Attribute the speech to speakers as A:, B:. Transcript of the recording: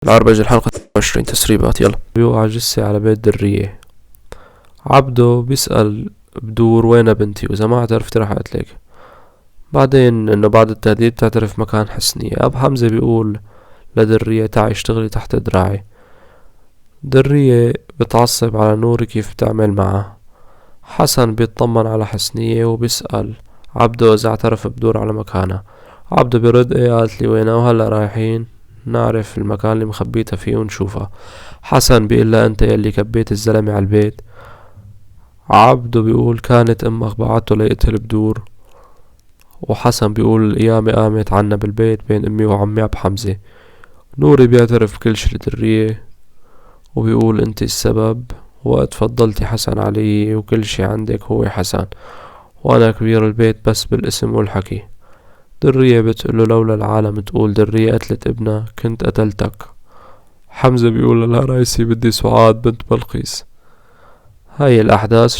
A: العربجة الحلقة 20 تسريبات. يلا. بيوقع جثة على بيت درية. عبده بيسأل بدور وين بنتي، وإذا ما اعترفت رح أقتلك. بعدين إنه بعد التهديد بتعترف مكان حسنية. أب حمزة بيقول لدرية تعي اشتغلي تحت دراعي. درية بتعصب على نور كيف بتعمل معه. حسن بيطمن على حسنية وبيسأل عبده إذا اعترف بدور على مكانه. عبده بيرد ايه قالت لي وينها وهلا رايحين نعرف المكان اللي مخبيتها فيه ونشوفها. حسن بيقول لها انت يلي كبيت الزلمة على البيت. عبده بيقول كانت امك بعته ليقتل بدور. وحسن بيقول القيامة قامت عنا بالبيت بين امي وعمي ابو حمزة. نوري بيعترف بكل شي لدرية وبيقول انت السبب، وقت فضلتي حسن علي وكل شي عندك هو حسن، وانا كبير البيت بس بالاسم والحكي. درية بتقوله لولا العالم تقول درية قتلت ابنها كنت قتلتك. حمزة بيقول لها رايسي بدي سعاد بنت بلقيس. هاي الأحداث